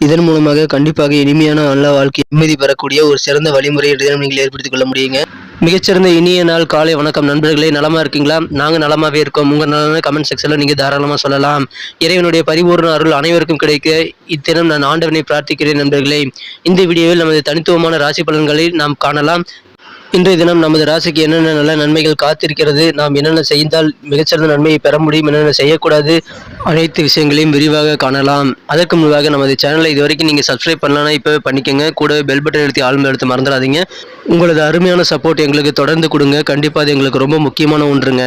இதன் மூலமாக கண்டிப்பாக இனிமையான நல்ல வாழ்க்கை நிம்மதி பெறக்கூடிய ஒரு சிறந்த வழிமுறை என்று தினம் நீங்கள் ஏற்படுத்திக் கொள்ள முடியுங்க. மிகச்சிறந்த இனிய நாள் காலை வணக்கம் நண்பர்களே. நலமா இருக்கீங்களா? நாங்க நலமாவே இருக்கோம். உங்க நலன கமெண்ட் செக்ஷன்ல நீங்க தாராளமா சொல்லலாம். இறைவனுடைய பரிபூர்ண அருள் அனைவருக்கும் கிடைக்க இத்தினம் நான் ஆண்டவனை பிரார்த்திக்கிறேன் நண்பர்களே. இந்த வீடியோவில் நமது தனித்துவமான ராசி பலன்களை நாம் காணலாம். இன்றைய தினம் நமது ராசிக்கு என்னென்ன நல்ல நன்மைகள் காத்திருக்கிறது, நாம் என்னென்ன செய்தால் மிகச்சிறந்த நன்மையை பெற முடியும், என்னென்ன செய்யக்கூடாது, அனைத்து விஷயங்களையும் விரிவாக காணலாம். அதற்கு முன்பாக நமது சேனலை இதுவரைக்கும் நீங்கள் சப்ஸ்கிரைப் பண்ணலன்னா இப்போவே பண்ணிக்கோங்க. கூடவே பெல் பட்டன் எழுத்தி ஆழ்ந்து எடுத்து மறந்துடாதீங்க. உங்களது அருமையான சப்போர்ட் எங்களுக்கு தொடர்ந்து கொடுங்க. கண்டிப்பாக அது எங்களுக்கு ரொம்ப முக்கியமான ஒன்றுங்க.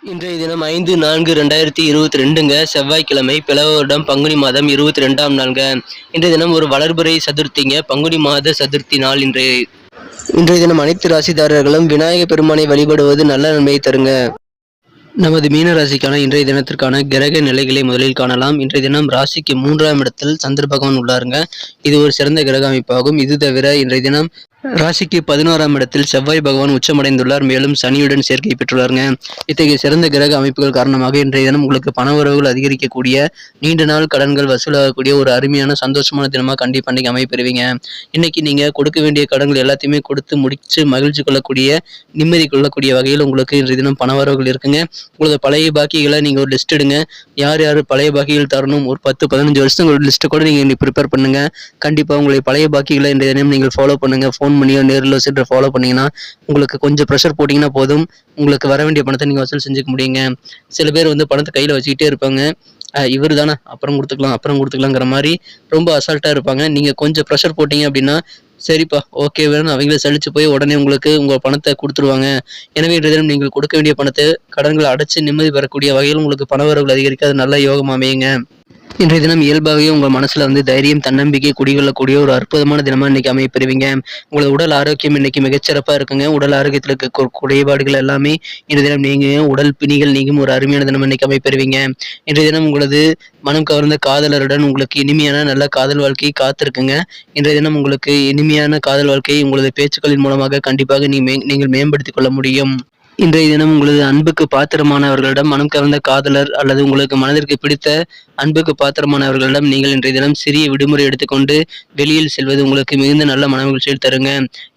இன்றைய தினம் 5/4/2022ங்க செவ்வாய்க்கிழமை, பிளவ வருடம் பங்குனி மாதம் 22ஆம் நாள்ங்க. இன்றைய தினம் ஒரு வளர்பிறை சதுர்த்திங்க, பங்குனி மாத சதுர்த்தி நாள். இன்றைய தினம் அனைத்து ராசிதாரர்களும் விநாயக பெருமானை வழிபடுவது நல்ல நன்மையை தருங்க. நமது மீன ராசிக்கான இன்றைய தினத்திற்கான கிரக நிலைகளை முதலில் காணலாம். இன்றைய தினம் ராசிக்கு 3ஆம் இடத்தில் சந்திர பகவான் உள்ளாருங்க. இது ஒரு சிறந்த கிரக அமைப்பாகும். இது தவிர இன்றைய தினம் ராசிக்கு 11ஆம் இடத்தில் செவ்வாய் பகவான் உச்சமடைந்துள்ளார். மேலும் சனியுடன் சேர்க்கை பெற்றுள்ளாருங்க. இத்தகைய சிறந்த கிரக அமைப்புகள் காரணமாக இன்றைய தினம் உங்களுக்கு பண வரவுகள் அதிகரிக்கக்கூடிய, நீண்ட நாள் கடன்கள் வசூலாகக்கூடிய ஒரு அருமையான சந்தோஷமான தினமாக கண்டிப்பாக இன்னைக்கு அமைப்பெறுவீங்க. இன்னைக்கு நீங்க கொடுக்க வேண்டிய கடன்கள் எல்லாத்தையுமே கொடுத்து முடிச்சு மகிழ்ச்சி கொள்ளக்கூடிய, நிம்மதி கொள்ளக்கூடிய வகையில் உங்களுக்கு இன்றைய தினம் பண வரவுகள் இருக்குங்க. உங்களது பழைய பாக்கிகளை நீங்க ஒரு லிஸ்ட் எடுங்க. யார் யார் பழைய பாக்கிகள் தரணும், ஒரு 10-15 வருஷம் ஒரு லிஸ்ட் கூட நீங்க ப்ரிப்பேர் பண்ணுங்க. கண்டிப்பா உங்களுடைய பழைய பாக்கிகளை இன்றைய தினம் நீங்கள் ஃபாலோ பண்ணுங்க. ஃபோன் பண்ணியோ நேரில் சென்று ஃபாலோ பண்ணீங்கன்னா உங்களுக்கு கொஞ்சம் ப்ரெஷர் போட்டிங்கன்னா போதும், உங்களுக்கு வர வேண்டிய பணத்தை நீங்கள் வசூல் செஞ்சுக்க முடியுங்க. சில பேர் பணத்தை கையில் வச்சுக்கிட்டே இருப்பாங்க. இவர் தானே அப்புறம் கொடுத்துக்கலாங்கிற மாதிரி ரொம்ப அசால்ட்டாக இருப்பாங்க. நீங்கள் கொஞ்சம் ப்ரெஷர் போட்டிங்க அப்படின்னா சரிப்பா ஓகே வேணும் அவங்களே சலிச்சு போய் உடனே உங்களுக்கு உங்கள் பணத்தை கொடுத்துருவாங்க. எனவே இன்றைய தினம் நீங்கள் கொடுக்க வேண்டிய பணத்தை கடன்களை அடைச்சு நிம்மதி பெறக்கூடிய வகையில் உங்களுக்கு பண வரவுகள் அதிகரிக்க அது நல்ல யோகம் அமையுங்க. இன்றைய தினம் இயல்பாகவே உங்கள் மனசுல தைரியம் தன்னம்பிக்கை குடிகொள்ளக்கூடிய ஒரு அற்புதமான தினமா இன்னைக்கு அமைப்பெறுவீங்க. உங்களது உடல் ஆரோக்கியம் இன்னைக்கு மிகச்சிறப்பா இருக்குங்க. உடல் ஆரோக்கியத்தில் இருக்க குறைபாடுகள் எல்லாமே இன்றைய தினம் நீங்க உடல் பிணிகள் நீங்கும் ஒரு அருமையான தினம் இன்னைக்கு அமைப்பெறுவீங்க. இன்றைய தினம் உங்களது மனம் கவர்ந்த காதலருடன் உங்களுக்கு இனிமையான நல்ல காதல் வாழ்க்கை காத்திருக்குங்க. இன்றைய தினம் உங்களுக்கு இனிமையான காதல் வாழ்க்கையை உங்களது பேச்சுக்களின் மூலமாக கண்டிப்பாக நீங்கள் மேம்படுத்திக் கொள்ள முடியும். இன்றைய தினம் உங்களது அன்புக்கு பாத்திரமானவர்களிடம், மனம் கவர்ந்த காதலர் அல்லது உங்களுக்கு மனதிற்கு பிடித்த அன்புக்கு பாத்திரமானவர்களிடம் நீங்கள் இன்றைய தினம் சிறிய விடுமுறை எடுத்துக்கொண்டு வெளியில் செல்வது உங்களுக்கு மிகுந்த நல்ல மனமகிழ்ச்சியில் தருங்க.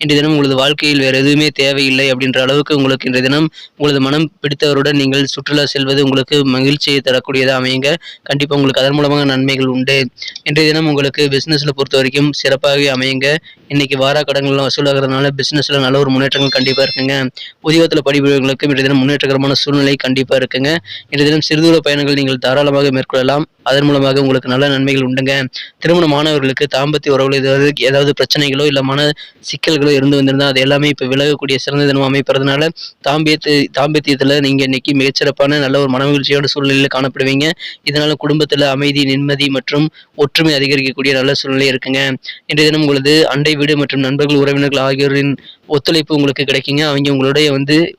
இன்றைய தினம் உங்களது வாழ்க்கையில் வேறு எதுவுமே தேவையில்லை அப்படின்ற அளவுக்கு உங்களுக்கு இன்றைய தினம் உங்களது மனம் பிடித்தவருடன் நீங்கள் சுற்றுலா செல்வது உங்களுக்கு மகிழ்ச்சியை தரக்கூடியதாக அமையுங்க. கண்டிப்பாக உங்களுக்கு அதன் மூலமாக நன்மைகள் உண்டு. இன்றைய தினம் உங்களுக்கு பிசினஸ்ல பொறுத்த வரைக்கும் சிறப்பாகவே அமையுங்க. இன்னைக்கு வாரா கடன்கள்லாம் வசூலாகிறதுனால பிசினஸ்ல நல்ல ஒரு முன்னேற்றங்கள் கண்டிப்பா இருக்குங்க. உத்தியோகத்தில் படிப்பவர்களுக்கு இன்றைய தினம் முன்னேற்றகரமான சூழ்நிலை கண்டிப்பா இருக்குங்க. இன்றைய தினம் சிறுதூர பயணங்கள் நீங்கள் தாராளமாக மேற்கொள்ளலாம். அதன் மூலமாக உங்களுக்கு நல்ல நன்மைகள் உண்டுங்க. திருமணமானவர்களுக்கு தாம்பத்திய உறவுகள் ஏதாவது பிரச்சனைகளோ இல்ல மன சிக்கல்களோ இருந்து வந்திருந்தா அது எல்லாமே இப்ப விலகக்கூடிய சிறந்த தினம் அமைப்பறதுனால தாம்பத்தியத்துல நீங்க இன்னைக்கு மிகச்சிறப்பான நல்ல ஒரு மனமகிழ்ச்சியோட சூழ்நிலையில காணப்படுவீங்க. இதனால குடும்பத்துல அமைதி, நிம்மதி மற்றும் ஒற்றுமை அதிகரிக்கக்கூடிய நல்ல சூழ்நிலை இருக்குங்க. இன்றைய தினம் உங்களது அண்டை வீடு மற்றும் நண்பர்கள், உறவினர்கள் ஆகியோரின் ஒத்துழைப்பு உங்களுக்கு கிடைக்குங்க. அவங்க உங்களுடைய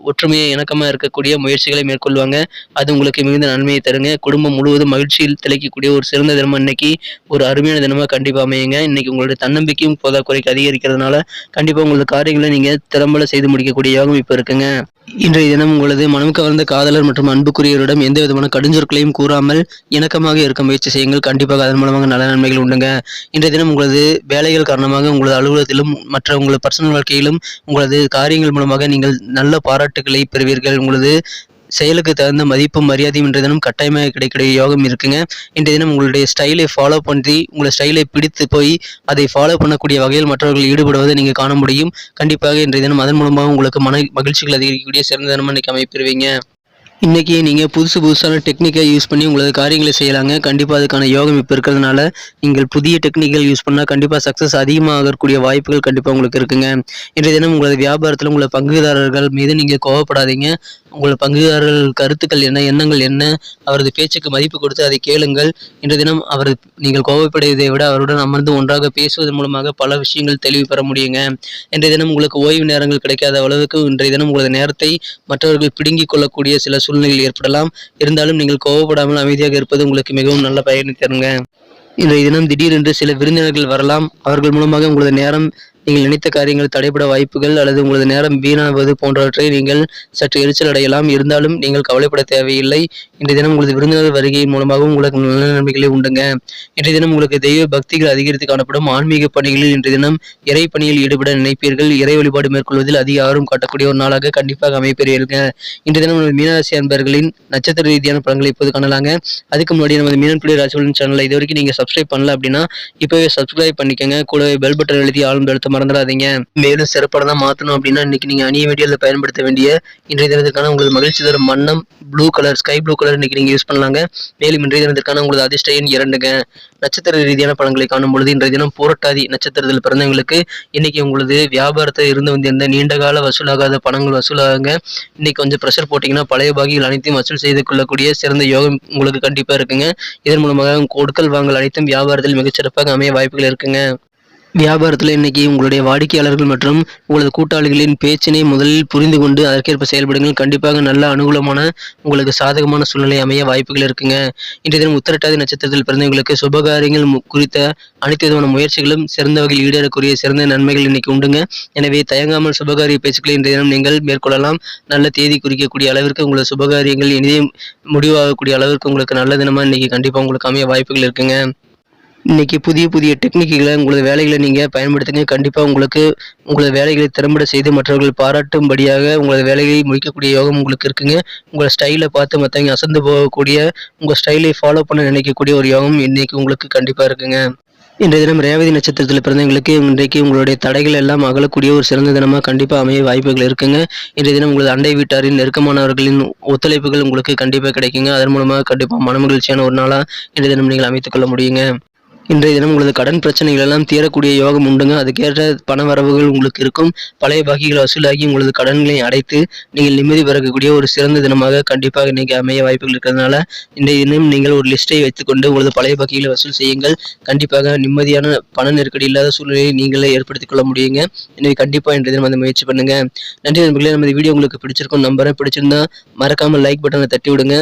ஒற்றுமையை இணக்கமா இருக்கக்கூடிய முயற்சிகளை மேற்கொள்வாங்க. அது உங்களுக்கு மிகுந்த நன்மையை தருங்க. குடும்பம் முழுவதும் மகிழ்ச்சியில் திளைக்கக்கூடிய ஒரு சிறந்த தினமா இன்னைக்கு ஒரு அருமையான தினமா கண்டிப்பா அமையுங்க. இன்னைக்கு உங்களுடைய தன்னம்பிக்கையும் போதாக்குறைக்கு அதிகரிக்கிறதுனால கண்டிப்பா உங்களது காரியங்களை நீங்க திறம்பட செய்து முடிக்கக்கூடிய யோகம் இப்ப இருக்குங்க. இன்றைய தினம் உங்களது மனம் கவர்ந்த காதலர் மற்றும் அன்புக்குரியவரிடம் எந்த விதமான கடுஞ்சொற்களையும் கூறாமல் இணக்கமாக இருக்க முயற்சி செய்யுங்கள். கண்டிப்பாக அதன் மூலமாக நல்ல நன்மைகள் உண்டுங்க. இன்றைய தினம் உங்களது வேலைகள் காரணமாக உங்களது அலுவலகத்திலும் மற்ற உங்களது பர்சனல் வாழ்க்கையிலும் உங்களது காரியங்கள் மூலமாக நீங்கள் நல்ல பாராட்டுகளை பெறுவீர்கள். உங்களது செயலுக்கு தகுந்த மதிப்பும் மரியாதையும் இன்றைய தினம் கட்டாயமாக கிடைக்கிற யோகம் இருக்குங்க. இன்றைய தினம் உங்களுடைய ஸ்டைலை ஃபாலோ பண்ணி உங்களை ஸ்டைலை பிடித்து போய் அதை ஃபாலோ பண்ணக்கூடிய வகையில் மற்றவர்கள் ஈடுபடுவதை நீங்கள் காண முடியும். கண்டிப்பாக இன்றைய தினம் அதன் மூலமாக உங்களுக்கு மகிழ்ச்சிகள் அதிகரிக்கக்கூடிய சிறந்த தினமாக இன்னைக்கு அமைப்பெறுவீங்க. இன்னைக்கு நீங்க புதுசான டெக்னிக்கை யூஸ் பண்ணி உங்களது காரியங்களை செய்யலாங்க. கண்டிப்பா அதுக்கான யோகம் இப்ப இருக்கிறதுனால நீங்கள் புதிய டெக்னிக்கல் யூஸ் பண்ணா கண்டிப்பா சக்சஸ் அதிகமாகக்கூடிய வாய்ப்புகள் கண்டிப்பா உங்களுக்கு இருக்குங்க. இன்றைய தினம் உங்களது வியாபாரத்துல உங்களது பங்குதாரர்கள் மீது நீங்க கோவப்படாதீங்க. உங்களது பங்குதாரர்கள் கருத்துக்கள் என்ன, எண்ணங்கள் என்ன, அவரது பேச்சுக்கு மதிப்பு கொடுத்து அதை கேளுங்கள். இன்றைய தினம் நீங்கள் கோவப்படுவதை விட அவருடன் அமர்ந்து ஒன்றாக பேசுவதன் மூலமாக பல விஷயங்கள் தெளிவு பெற முடியுங்க. இன்றைய தினம் உங்களுக்கு ஓய்வு நேரங்கள் கிடைக்காத அளவுக்கு இன்றைய தினம் உங்களது நேரத்தை மற்றவர்கள் பிடுங்கிக் கொள்ளக்கூடிய சில சூழ்நிலைகள் ஏற்படலாம். இருந்தாலும் நீங்கள் கோவப்படாமல் அமைதியாக இருப்பது உங்களுக்கு மிகவும் நல்ல பயனை தருங்க. இன்றைய தினம் திடீரென்று சில விருந்தினர்கள் வரலாம். அவர்கள் மூலமாக உங்களது நேரம் நீங்கள் நினைத்த காரியங்கள் தடைபட வாய்ப்புகள் அல்லது உங்களது நேரம் வீணாவது போன்றவற்றை நீங்கள் சற்று எரிச்சல் அடையலாம். இருந்தாலும் நீங்கள் கவலைப்பட தேவையில்லை. இன்றைய தினம் உங்களது விருந்தினர் வருகையின் மூலமாகவும் உங்களுக்கு நல்ல நன்மைகளே உண்டுங்க. இன்றைய தினம் உங்களுக்கு தெய்வ பக்திகள் அதிகரித்து காணப்படும். ஆன்மீக பணிகளில் இன்றைய தினம் இறை பணியில் ஈடுபட நினைப்பீர்கள். இறை வழிபாடு மேற்கொள்வதில் அதிக ஆர்வம் காட்டக்கூடிய ஒரு நாளாக கண்டிப்பாக அமைப்பீர்கள். இன்றைய தினம் நமது மீனராசி அன்பர்களின் நட்சத்திர ரீதியான பலன்களை இப்போது காணலாங்க. அதுக்கு முன்னாடி நமது மீனன் புள்ளி ராசிபலன் சேனலை இது வரைக்கும் நீங்க சப்ஸ்கிரைப் பண்ணல அப்படின்னா இப்பவே சப்ஸ்கிரைப் பண்ணிக்கோங்க. கூடவே பெல் பட்டன் எழுதி ஆளும் எழுத்த மறந்துடாதீங்க. மேலும் சிறப்பானதா மாற்றணும் அப்படின்னா இன்னைக்கு நீங்க அணிய வேண்டிய பயன்படுத்த வேண்டிய இன்றைய தினத்திற்கான உங்களுக்கு மகிழ்ச்சி தரும் வண்ணம் blue colour, sky blue colour இன்னைக்கு நீங்க யூஸ் பண்ணலாங்க. மேலும் இன்றைய தினத்திற்கான உங்களது அதிர்ஷ்ட எண் 2ங்க. நட்சத்திர ரீதியான பலன்களை காணும் பொழுது இன்றைய தினம் பூரட்டாதி நட்சத்திரத்தில் பிறந்தவங்களுக்கு இன்னைக்கு உங்களது வியாபாரத்தை இருந்து வந்திருந்த நீண்டகால வசூலாகாத பணங்கள் வசூலாகுங்க. இன்னைக்கு கொஞ்சம் ப்ரெஷர் போட்டீங்கன்னா பழைய பாகிகள் அனைத்தையும் வசூல் செய்து கொள்ளக்கூடிய சிறந்த யோகம் உங்களுக்கு கண்டிப்பா இருக்குங்க. இதன் மூலமாக கொடுக்கல் வாங்கல் அனைத்தும் வியாபாரத்தில் மிகச்சிறப்பாக அமைய வாய்ப்புகள் இருக்குங்க. வியாபாரத்தில் இன்னைக்கு உங்களுடைய வாடிக்கையாளர்கள் மற்றும் உங்களது கூட்டாளிகளின் பேச்சினை முதலில் புரிந்து கொண்டு அதற்கேற்ப செயல்படுங்கள். கண்டிப்பாக நல்ல அனுகூலமான உங்களுக்கு சாதகமான சூழ்நிலை அமைய வாய்ப்புகள் இருக்குங்க. இன்றைய தினம் உத்திரட்டாதி நட்சத்திரத்தில் பிறந்தவங்களுக்கு சுபகாரியங்கள் குறித்த அனைத்து விதமான முயற்சிகளும் சிறந்த வகையில் ஈடேறக்கூடிய சிறந்த நன்மைகள் இன்னைக்கு உண்டுங்க. எனவே தயங்காமல் சுபகாரிய பேச்சுக்களை இன்றைய தினம் நீங்கள் மேற்கொள்ளலாம். நல்ல தேதி குறிக்கக்கூடிய அளவிற்கு உங்களது சுபகாரியங்கள் இனிதே முடிவாகக்கூடிய அளவிற்கு உங்களுக்கு நல்ல தினமா இன்னைக்கு கண்டிப்பாக உங்களுக்கு அமைய வாய்ப்புகள் இருக்குங்க. இன்னைக்கு புதிய புதிய டெக்னிக்குகளை உங்களது வேலைகளை நீங்கள் பயன்படுத்துங்க. கண்டிப்பாக உங்களுக்கு உங்களது வேலைகளை திறம்பட செய்து மற்றவர்கள் பாராட்டும்படியாக உங்களது வேலைகளை முடிக்கக்கூடிய யோகம் உங்களுக்கு இருக்குங்க. உங்கள் ஸ்டைலை பார்த்து மற்றவங்க அசந்து போகக்கூடிய உங்கள் ஸ்டைலை ஃபாலோ பண்ண நினைக்கக்கூடிய ஒரு யோகம் இன்னைக்கு உங்களுக்கு கண்டிப்பாக இருக்குங்க. இன்றைய தினம் ரேவதி நட்சத்திரத்தில் பிறந்தவங்களுக்கு இன்றைக்கு உங்களுடைய தடைகள் எல்லாம் அகலக்கூடிய ஒரு சிறந்த தினமாக கண்டிப்பாக அமைய வாய்ப்புகள் இருக்குங்க. இன்றைய தினம் உங்களது அண்டை வீட்டாரின் நெருக்கமானவர்களின் ஒத்துழைப்புகள் உங்களுக்கு கண்டிப்பாக கிடைக்குங்க. அதன் மூலமாக கண்டிப்பாக மனமகிழ்ச்சியான ஒரு நாளாக இன்றைய தினம் நீங்கள் அமைத்துக் கொள்ள முடியுங்க. இன்றைய தினம் உங்களது கடன் பிரச்சனைகள் எல்லாம் தீரக்கூடிய யோகம் உண்டுங்க. அதுக்கேற்ற பண வரவுகள் உங்களுக்கு இருக்கும். பழைய பாக்கிகள் வசூலாகி உங்களது கடன்களை அடைத்து நீங்கள் நிம்மதி பெறக்கூடிய ஒரு சிறந்த தினமாக கண்டிப்பாக இன்னைக்கு அமைய வாய்ப்புகள் இருக்கிறதுனால இன்றைய தினம் நீங்கள் ஒரு லிஸ்ட்டை வைத்துக்கொண்டு உங்களது பழைய பாக்கிகளை வசூல் செய்யுங்கள். கண்டிப்பாக நிம்மதியான பண நெருக்கடி இல்லாத சூழ்நிலையை நீங்களே ஏற்படுத்திக் கொள்ள முடியுங்க. எனவே கண்டிப்பாக இன்றைய தினம் அந்த முயற்சி பண்ணுங்க. நன்றி நண்பர்களே. நமது வீடியோ உங்களுக்கு பிடிச்சிருக்கும் நம்புறேன். பிடிச்சிருந்தா மறக்காமல் லைக் பட்டனை தட்டி விடுங்க.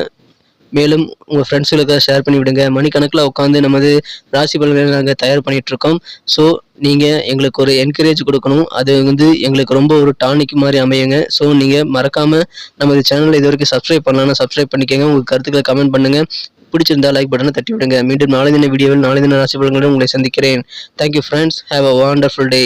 மேலும் உங்கள் ஃப்ரெண்ட்ஸுகளுக்கு ஷேர் பண்ணி விடுங்க. மணிக்கணக்கில் உட்காந்து நமது ராசி பலன்களை நாங்கள் தயார் பண்ணிட்டு இருக்கோம். ஸோ நீங்கள் எங்களுக்கு ஒரு என்கரேஜ் கொடுக்கணும். அது எங்களுக்கு ரொம்ப ஒரு டானிக் மாதிரி அமையுங்க. ஸோ நீங்கள் மறக்காமல் நமது சேனலில் இது வரைக்கும் சப்ஸ்கிரைப் பண்ணலாம்னா சப்ஸ்கிரைப் பண்ணிக்கோங்க. உங்கள் கருத்துக்களை கமெண்ட் பண்ணுங்கள். பிடிச்சிருந்தா லைக் பட்டனை தட்டி விடுங்க. மீண்டும் நாளை தின வீடியோவில் நாளை தின ராசி பலன்களுடன் உங்களை சந்திக்கிறேன். Thank you friends. Have a wonderful day.